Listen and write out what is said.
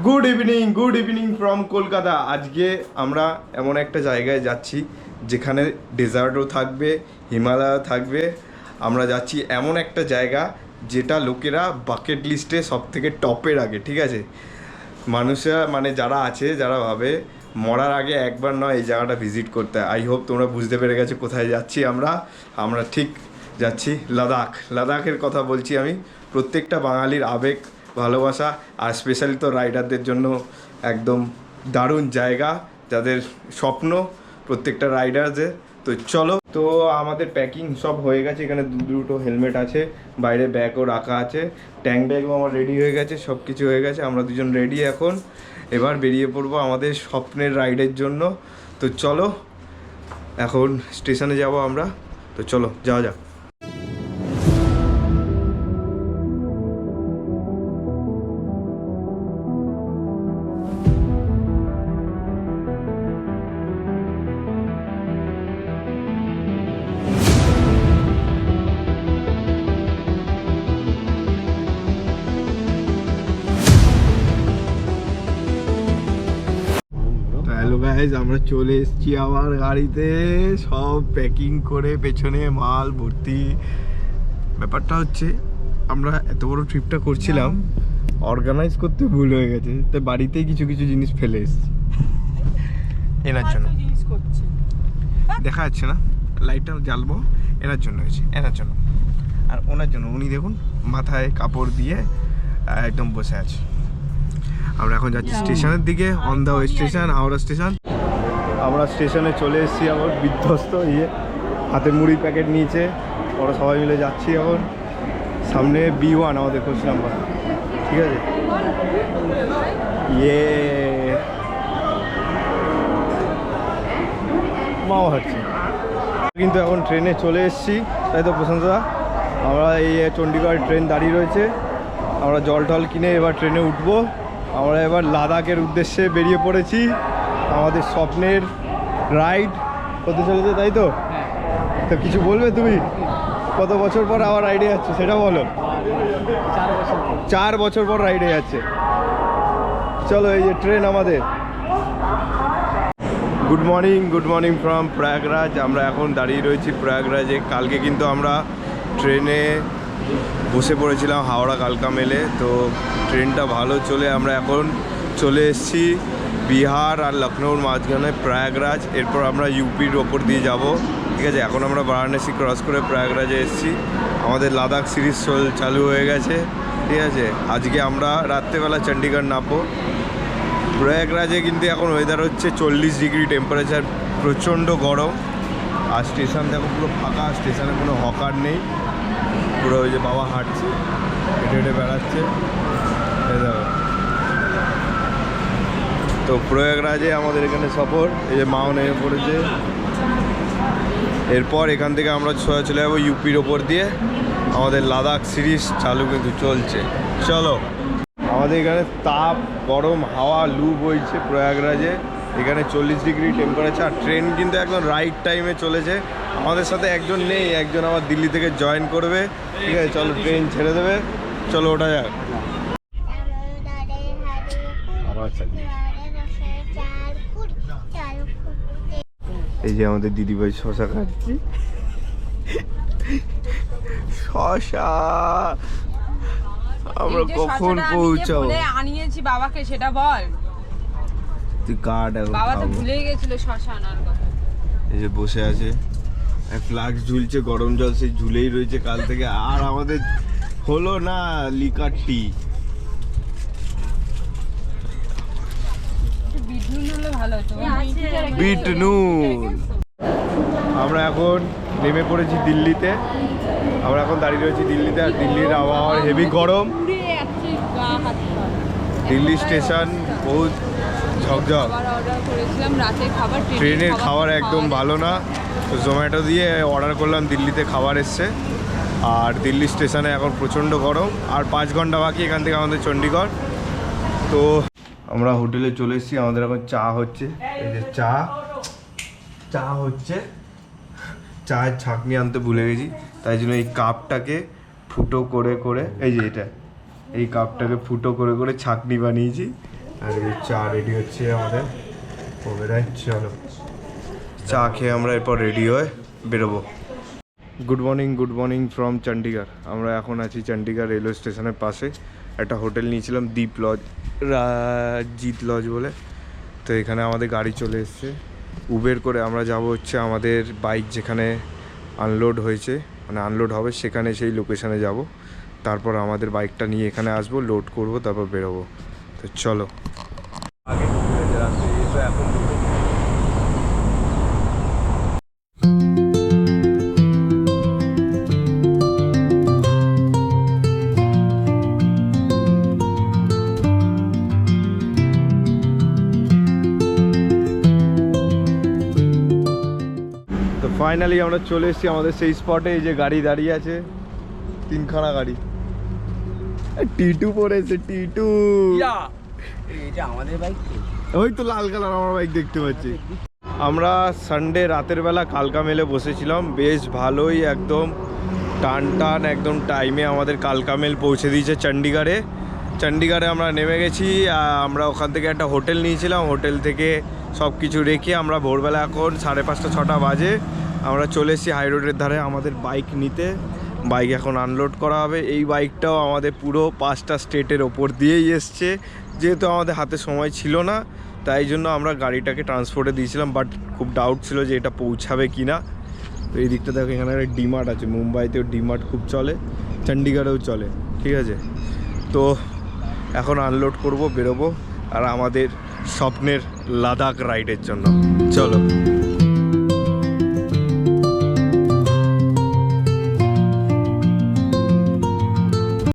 Good evening from Kolkata. আজকে আমরা এমন একটা জায়গায় যাচ্ছি যেখানে ডেজার্টও থাকবে, হিমালয়ও থাকবে। আমরা যাচ্ছি এমন একটা জায়গা যেটা লোকেরা বাকেট লিস্টে সব থেকে টপের আগে, ঠিক আছে? মানুষরা মানে যারা আছে, যারা ভাবে মরার আগে একবার নয় এই জায়গাটা ভিজিট করতে হয়। আই হোপ তোমরা বুঝতে পেরে গেছো কোথায় যাচ্ছি আমরা ঠিক যাচ্ছি লাদাখের কথা বলছি আমি। প্রত্যেকটা বাঙালির আবেগ, ভালোবাসা, আর স্পেশালি তো রাইডারদের জন্য একদম দারুণ জায়গা, যাদের স্বপ্ন প্রত্যেকটা রাইডারদের। তো চলো, তো আমাদের প্যাকিং সব হয়ে গেছে। এখানে দুটো হেলমেট আছে, বাইরে ব্যাগও রাখা আছে, ট্যাঙ্ক ব্যাগও আমার রেডি হয়ে গেছে, সব কিছু হয়ে গেছে। আমরা দুজন রেডি এখন। এবার বেরিয়ে পড়বো আমাদের স্বপ্নের রাইডের জন্য। তো চলো, এখন স্টেশনে যাব আমরা। তো চলো যাওয়া যাক। হ্যালো গাইজ, আমরা চলে এসেছি আমার গাড়িতে, সব প্যাকিং করে, পেছনে মাল ভর্তি। ব্যাপারটা হচ্ছে আমরা এত বড় ট্রিপটা করছিলাম, অর্গানাইজ করতে ভুল হয়ে গেছে, তাই বাড়িতেই কিছু কিছু জিনিস ফেলে এসেছি এনার জন্য। দেখা যাচ্ছে না, লাইটটা জ্বালবো, এনার জন্য হয়েছে, এনার জন্য আর ওনার জন্য। উনি দেখুন মাথায় কাপড় দিয়ে একদম বসে আছে। আমরা এখন যাচ্ছি স্টেশনের দিকে, on the way station, Howrah station. আমরা স্টেশনে চলে এসেছি, আবার বিধ্বস্ত হাতে মুড়ি প্যাকেট নিয়েছে, ওরা সবাই মিলে যাচ্ছি এখন। সামনে B1 আমাদের কোচ নাম্বার, ঠিক আছে? মাও হাঁটছি কিন্তু এখন ট্রেনে চলে এসেছি, তাই তো প্রশান্তদা? আমরা এই চণ্ডীগড় ট্রেন দাঁড়িয়ে রয়েছে, আমরা জল টল কিনে এবার ট্রেনে উঠবো। আমরা এবার লাদাখের উদ্দেশ্যে বেরিয়ে পড়েছি। আমাদের স্বপ্নের রাইড হতে চলেছে, তাই তো? তো কিছু বলবে তুমি? কত বছর পর আবার রাইডে যাচ্ছে সেটা বলো। 4 বছর পর রাইডে যাচ্ছে। চলো, এই যে ট্রেন আমাদের। Good morning from Prayagraj. আমরা এখন দাঁড়িয়ে রয়েছি প্রয়াগরাজে। কালকে কিন্তু আমরা ট্রেনে বসে পড়েছিলাম হাওড়া কালকা মেলে, তো ট্রেনটা ভালো চলে আমরা এখন চলে এসেছি বিহার আর লখনৌর মাঝখানে প্রয়াগরাজ। এরপর আমরা ইউপির ওপর দিয়ে যাব, ঠিক আছে? এখন আমরা বারাণসী ক্রস করে প্রয়াগরাজে এসেছি। আমাদের লাদাখ সিরিজ চালু হয়ে গেছে, ঠিক আছে? আজকে আমরা রাত্রেবেলা চণ্ডীগড় নামবো। প্রয়াগরাজে কিন্তু এখন ওয়েদার হচ্ছে 40 ডিগ্রি টেম্পারেচার, প্রচণ্ড গরম। আর স্টেশন দেখো পুরো ফাঁকা, স্টেশনে কোনো হকার নেই, পুরো ওই যে বাবা হাঁটছে, হেঁটে হেঁটে বেড়াচ্ছে, এই দেখো। তো প্রয়াগরাজে আমাদের এখানে সফর, এই যে মাও নেমে পড়েছে। এরপর এখান থেকে আমরা চলে যাবো ইউপির ওপর দিয়ে। আমাদের লাদাখ সিরিজ চালু কিন্তু চলছে। চলো, আমাদের এখানে তাপ, গরম হাওয়া, লু বইছে প্রয়াগরাজে। এখানে 40 ডিগ্রি টেম্পারেচার। ট্রেন কিন্তু একদম রাইট টাইমে চলেছে। আমাদের সাথে একজন নেই, একজন আবার দিল্লি থেকে জয়েন করবে, ঠিক আছে? চলো, ট্রেন ছেড়ে দেবে, চলো ওটা যাক। এই যে আমাদের দিদিভাই শশা খাচ্ছি, শশা। আমরা কখন পৌঁছাবো? আনিয়েছি বাবাকে, সেটা বল। তুই কাট, বাবা তো ভুলেই গেছিল শশা আনার কথা। এই যে বসে আছে, ফ্লাক্স ঝুলছে, গরম জল সেই ঝুলেই রয়েছে কাল থেকে। আর আমাদের হলো না লিকার টি। বিট নুন। আমরা এখন নেমে পড়েছি দিল্লিতে। আমরা এখন দাঁড়িয়ে রয়েছি দিল্লিতে, আর দিল্লির আবহাওয়ার হেভি গরম। দিল্লি স্টেশন বহুত ঝকঝক। ট্রেনের খাবার একদম ভালো না, তো জোম্যাটো দিয়ে অর্ডার করলাম, দিল্লিতে খাবার এসছে। আর দিল্লি স্টেশনে এখন প্রচণ্ড গরম, আর 5 ঘন্টা বাকি এখান থেকে আমাদের চণ্ডীগড়। তো আমরা হোটেলে চলে এসেছি, আমাদের এখন চা হচ্ছে। এই যে চা হচ্ছে, চায়ের ছাঁকনি আনতে ভুলে গেছি, তাই জন্য এই কাপটাকে ফুটো করে করে, এই যে এটা, এই কাপটাকে ফুটো করে করে ছাঁকনি বানিয়েছি। আর এই চা রেডি হচ্ছে আমাদের, ও বেরোয়। চলো চা খেয়ে আমরা এরপর রেডি হয়ে বেরোবো। Good morning from Chandigarh. আমরা এখন আছি চণ্ডীগড় রেলওয়ে স্টেশনের পাশে। একটা হোটেল নিয়েছিলাম দ্বীপ লজ, রাজিত লজ বলে। তো এখানে আমাদের গাড়ি চলে এসছে। উবের করে আমরা যাব হচ্ছে আমাদের বাইক যেখানে আনলোড হয়েছে, মানে আনলোড হবে সেখানে, সেই লোকেশানে যাব। তারপর আমাদের বাইকটা নিয়ে এখানে আসবো, লোড করব, তারপর বেরোবো। তো চলো। আগে এখন ফাইনালি আমরা চলে এসেছি আমাদের সেই স্পটে। এই যে গাড়ি দাঁড়িয়ে আছে, 3খানা গাড়ি। টিটু পড়েছে, টিটু। এটা আমাদের বাইক, ওই তো লাল কালার আমার বাইক দেখতে পাচ্ছি। আমরা সানডে রাতের বেলা কালকা মেলে বসেছিলাম, বেশ ভালোই, একদম টান একদম টাইমে আমাদের কালকা মেল পৌঁছে দিয়েছে চণ্ডীগড়ে আমরা নেমে গেছি। আমরা ওখান থেকে একটা হোটেল নিয়েছিলাম, হোটেল থেকে সব কিছু রেখে আমরা ভোরবেলা এখন 5:30 6টা বাজে আমরা চলে এসেছি হাই রোডের ধারে আমাদের বাইক নিতে। বাইক এখন আনলোড করা হবে। এই বাইকটাও আমাদের পুরো 5টা স্টেটের ওপর দিয়েই এসছে। যেহেতু আমাদের হাতে সময় ছিল না, তাই জন্য আমরা গাড়িটাকে ট্রান্সপোর্টে দিয়েছিলাম, বাট খুব ডাউট ছিল যে এটা পৌঁছাবে কি না। তো এই দিকটা দেখো, এখানে একটা ডিমার্ট আছে, মুম্বাইতেও ডিমার্ট খুব চলে, চণ্ডীগড়েও চলে, ঠিক আছে। তো এখন আনলোড করব, বেরোবো আর আমাদের স্বপ্নের লাদাখ রাইডের জন্য। চলো।